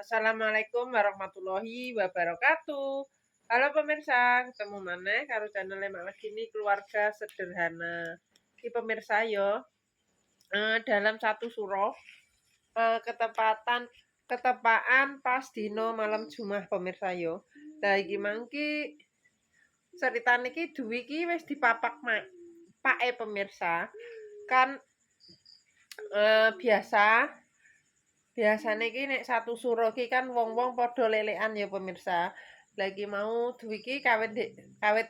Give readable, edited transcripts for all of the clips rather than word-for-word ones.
Assalamualaikum warahmatullahi wabarakatuh. Halo pemirsa, ketemu mana karo channel Mak Legini Keluarga Sederhana. Ki pemirsa yo, dalam satu suro ketepaan pas dino malam Jumat pemirsa yo. Lah iki mangki ceritane ki duwi ki wis dipapak pake pemirsa. Kan biasane iki nek satu suro ki kan wong-wong padha lelekan ya pemirsa. Lagi mau duwi ki kawit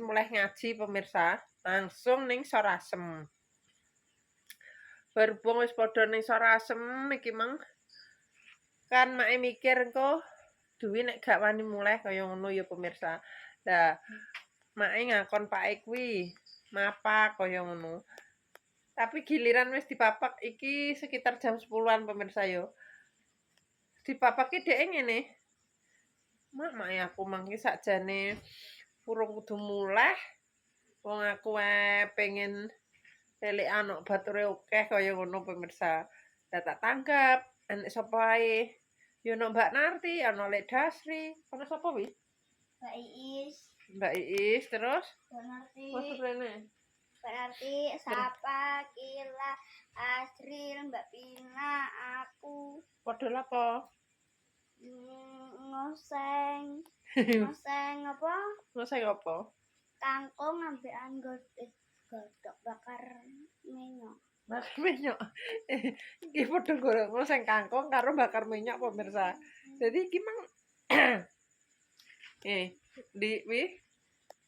mulai ngaji pemirsa, langsung ning Sorasem. Berhubung wis padha ning Sorasem iki mang kan make mikir engko duwi nek gak wani mulai kaya ngono ya pemirsa. Lah make ngakon pake kuwi mapak kaya ngono. Tapi giliran wis dipapak iki sekitar jam 10-an pemirsa yo. Dipapake dhek ngene. Mak aku mangke sakjane urung kudu muleh. Wong aku pengen lelekan kok bature akeh kaya ngono pemirsa. Lah tak tanggap, enek sapa ae. Yo ono Mbak Narti, ono Lek Dasri, ono sapa wi? Mbak Iis. Mbak Iis terus? Mbak Narti. Masuk rene. Mbak Narti, Sapa, Kila, Asril, Mbak Pina, aku. Padha lapo? Ngoseng. Ngoseng apa? Ngoseng apa? Kangkung ambekan godhog bakar minyak. Bakar minyak. Iki padha ngoseng kangkung karo bakar minyak pemirsa. Jadi iki mang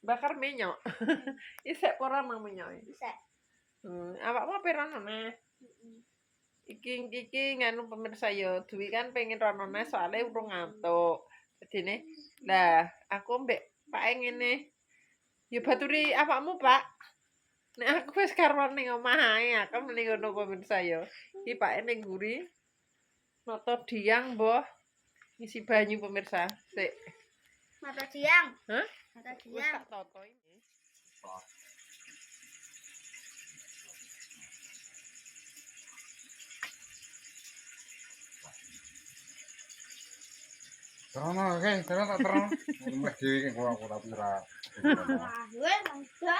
bakar minyak. Isek ora mang minyak. Isek. Awakmu ape rono neh? Iki nganu pemirsa yo, duwi kan pengen rono neh soalnya urung ngantuk. Dadine lah aku mbek Pak ngene. Ya baturi awakmu, Pak. Nek aku wis karo ning omah ae, aku mending ngono pemirsa yo. Iki Pak ning nguri. Noto diang mbah ngisi banyu pemirsa. Sik. Mata diang. Hah? Mata Wis diang. tak toto ini. Terus oke, terus tak terus. Mulai dhewe iki aku tapi ora. Wah, wes mangga.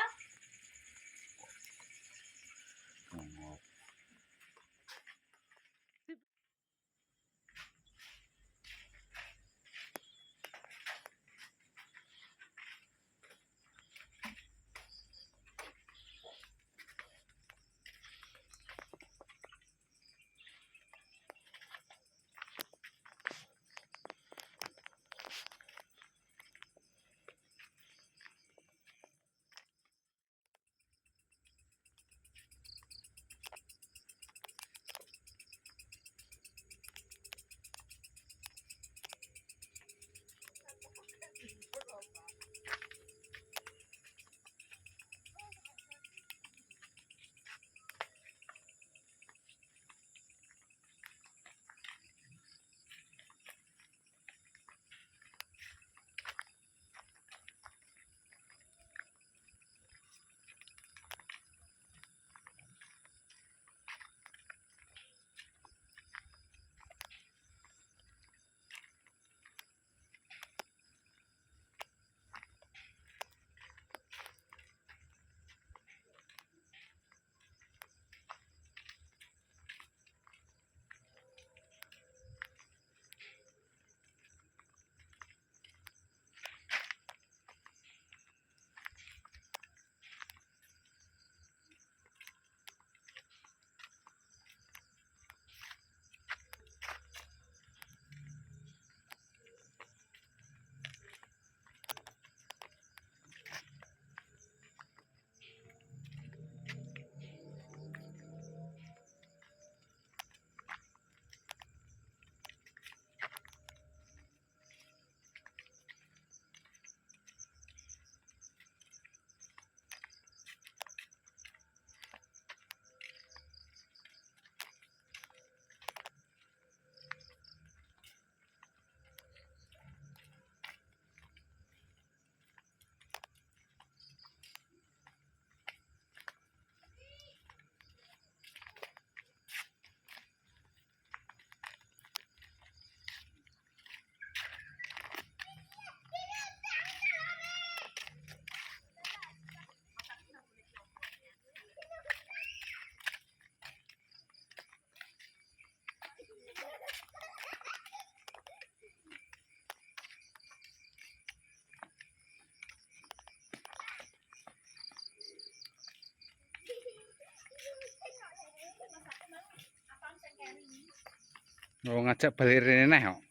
Oh ngajak balik rene neh kok.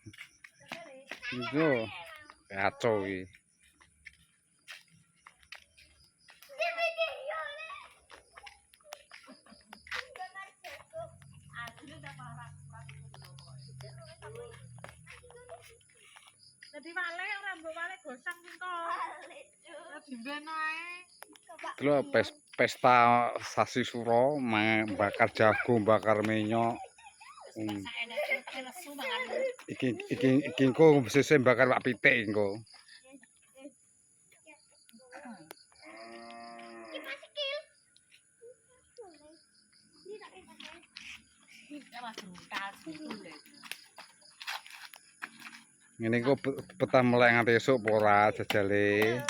Iku kacau iki. Jadi wale ora mbok wale gosong engko. Dimben ae. Delok pesta sasi suro bakar jagung, bakar minyak. Iki engko sese bakar wak pitik engko. Ngene engko petah melek nganti esuk apa ora jajale.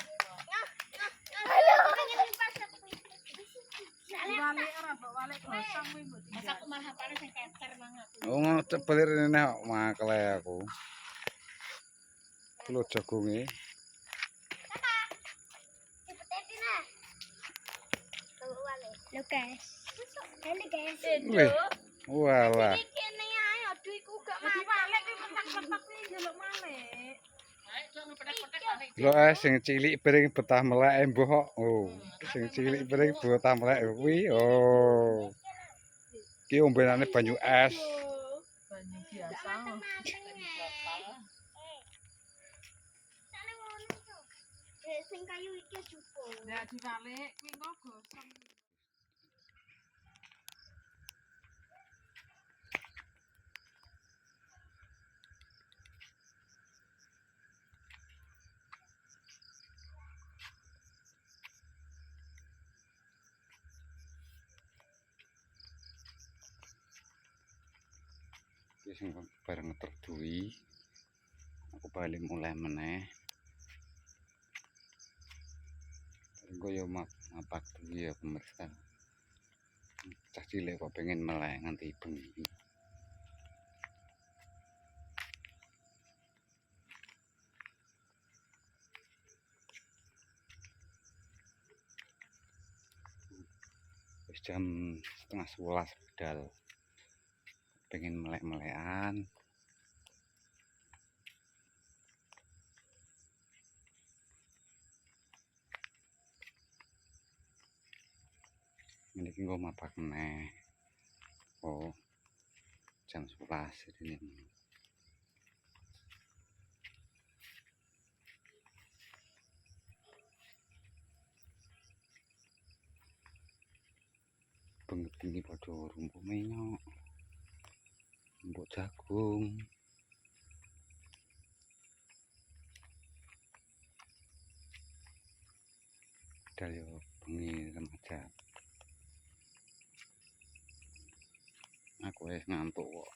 Wale ora mbok wale gosong kuwi mbok. Masak malah paling sing kecer banget. Oh ngajak balik rene neh kok makle aku. Lho jagunge. Lo guys. Ini guys. Wih. Walah. Kene ae aduh iku gak Jadi wale kuwi mentak-mentak kuwi njaluk wale. Lho sing cilik bering betah melek embuh kok. Oh, sing cilik bering betah melek kuwi. Oh. Ki ombenane banyu es. Banyu biasa. Sing kayu iki cukup. Ya diwalik kuwi engko gosong. Wis bareng terduwi. Aku bali mulai meneh. Engko yo mapak duwi ya pemirsa. Cah cilik kok pengen melek nganti bengi. Wis jam 10:30 bedal. Pengen melek-melekan. Ini engko mapak meneh. Oh. Jam 11 ini. Bengi-bengi padha rumpuh minyak. Mbok jagung. Padahal yo bengi remaja. Aku wis ngantuk kok.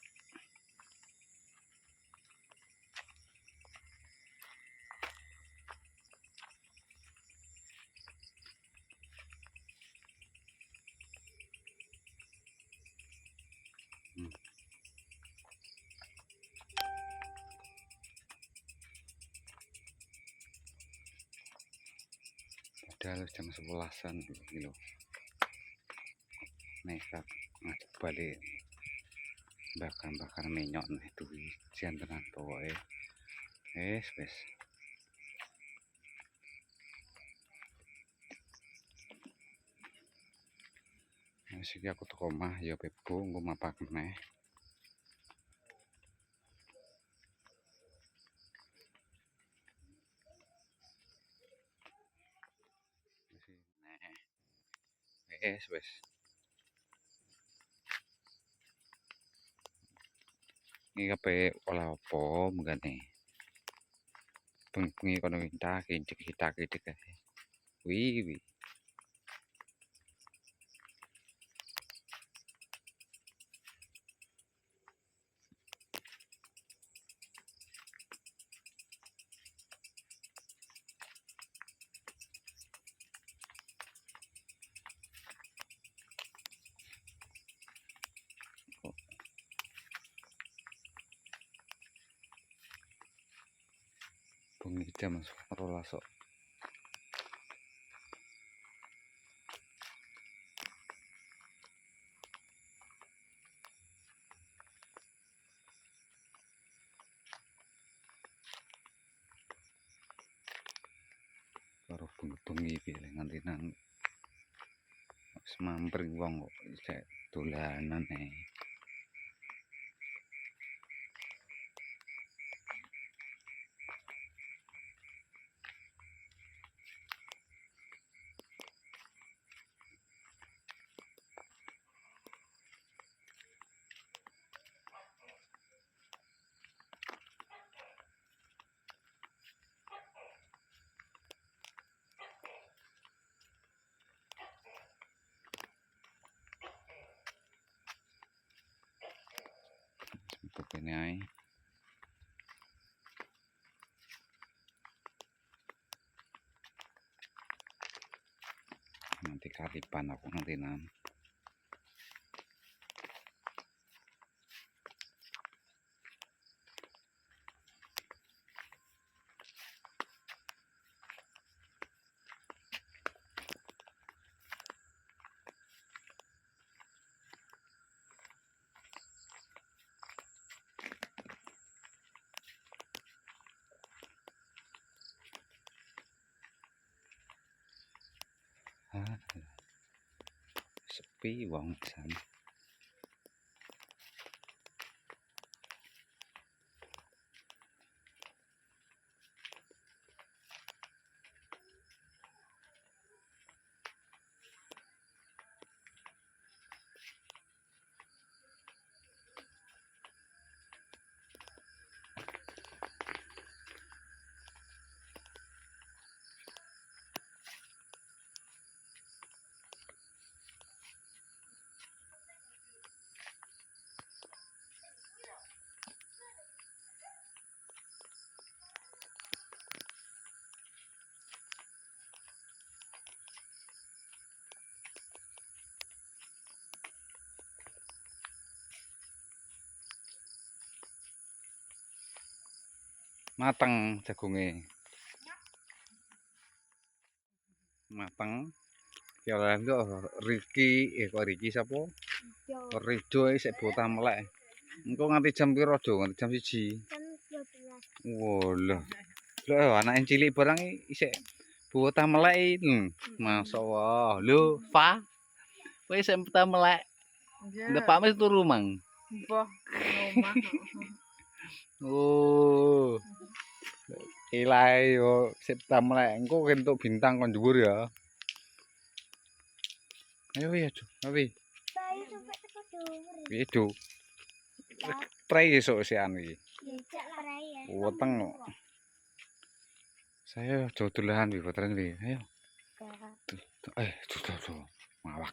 Padahal jam 11-an iki lho. Nekat ngajak balik bakar minyak nih duwi jan tenan pokoke. Wis. Wis iki aku teko omah ya bebo engko mapak meneh. Wis. Iki kabeh olah apa mengane. Bengi kono wintak hitak-hitak ae. Wi. Bengi jam 12 kok. bengi piye nganti nang wis mampir wong kok isih dolanan ae. Metu kene ae. Nanti karipan aku nanti nang. Ah, sepi wong jan. Mateng jagunge. Mateng. Ya ora Riki, kok Riki sapa? Yo. Rejo isih botah melek. Engko nganti jam piro, Jo? Nganti jam 1. Jam 12. Walah. Lho, anake cilik barang isih botah melek. Masyaallah. Lho, Fa. Kowe isih botah melek. Ndepakmu wis turu, Mang. Mbah omah. Oh. Ilahe yo sik botah melek. Engko entuk bintang kon dhuwur ya. Ayo ya, Jo. Ayo. Saya sampai teko dhuwur. Piye, Jo? Prei esuk sian iki. Jejak perai ya. Weteng kok. Saya dodolan wi potren wi. Ayo. Sudah. Mawak.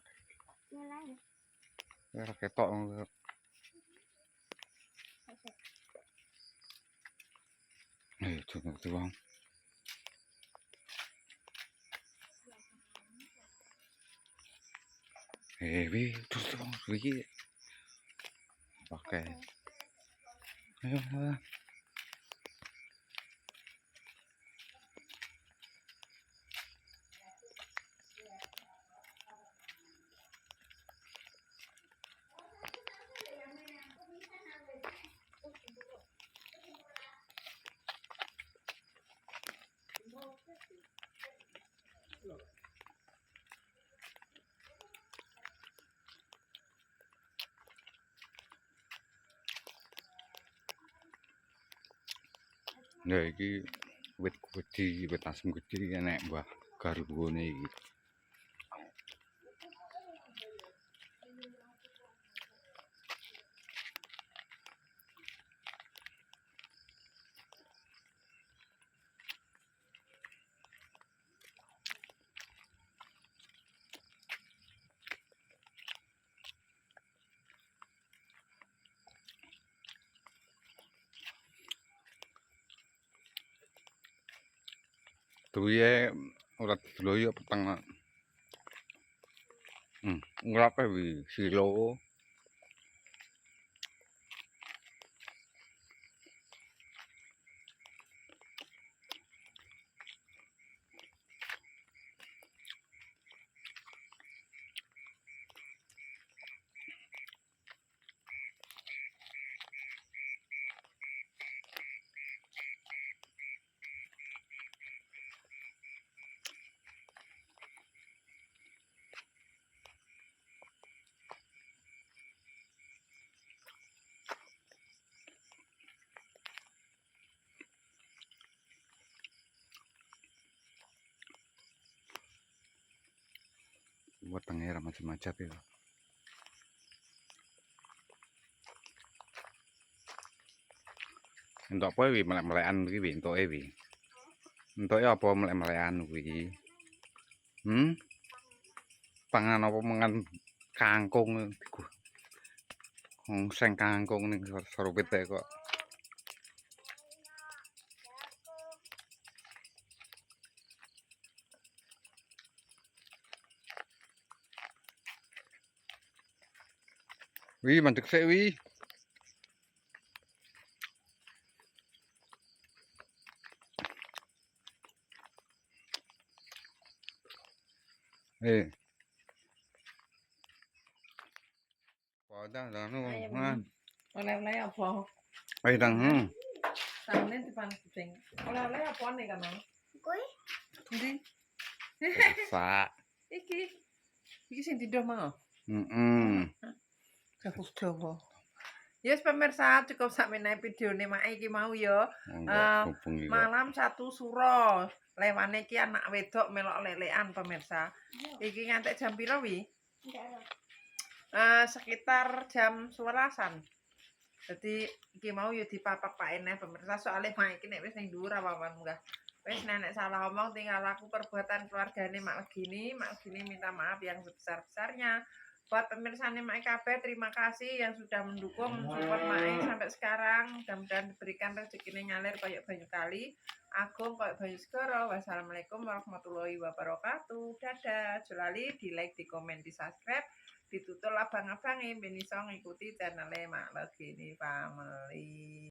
Nyelai. Ora ketok. Ayo, ngerti wong. Wi, terus wong iki. Pakai. Ayo. Nah iki wit gedhi, wit asem gedhi enek Mbah Garwone iki. Duwe ora diloyo peteng. Nglape wi silo. wetenge ra macam-macam itu. Entuk apa wi melek-melekan iki wi entuke wi. Entuke apa melek-melekan kuwi? Pangan apa mangan kangkung iku. Seng kangkung ning serupite kok. Wi mandek sik wi. Padang danu. Oleh-oleh apa? Ayo dang. Sampeyan dipan kucing. Oleh-oleh apa nih kan? Kue Ndi? Sak. Iki sing didoh mau. Heeh. Gabus Jawa. Yes pemirsa, cukup sakmene videone mak iki mau ya. Malam satu suro. Lewane iki anak wedok melok lelekan pemirsa. Iki ngantek jam piro wi? enggak Sekitar jam 11-an. Jadi iki mau ya dipapak Pak Eneh pemirsa soalnya mak iki nek wis ning dhuwur awan munggah. Wis nenek salah omong tinggal aku perbuatan keluargane Mak Legini. Mak Legini minta maaf yang sebesar-besarnya. Buat pemirsa Mak kabeh terima kasih yang sudah mendukung mensupport Mak sampai sekarang. Mudah-mudahan diberikan rezekinya ngalir koyok banyu kali, agung koyok banyu segoro. Wassalamualaikum warahmatullahi wabarakatuh. Dadah. Jolali di like, di komen, di subscribe, ditutul abang-abange ben iso ngikuti channel Mak Legini Family.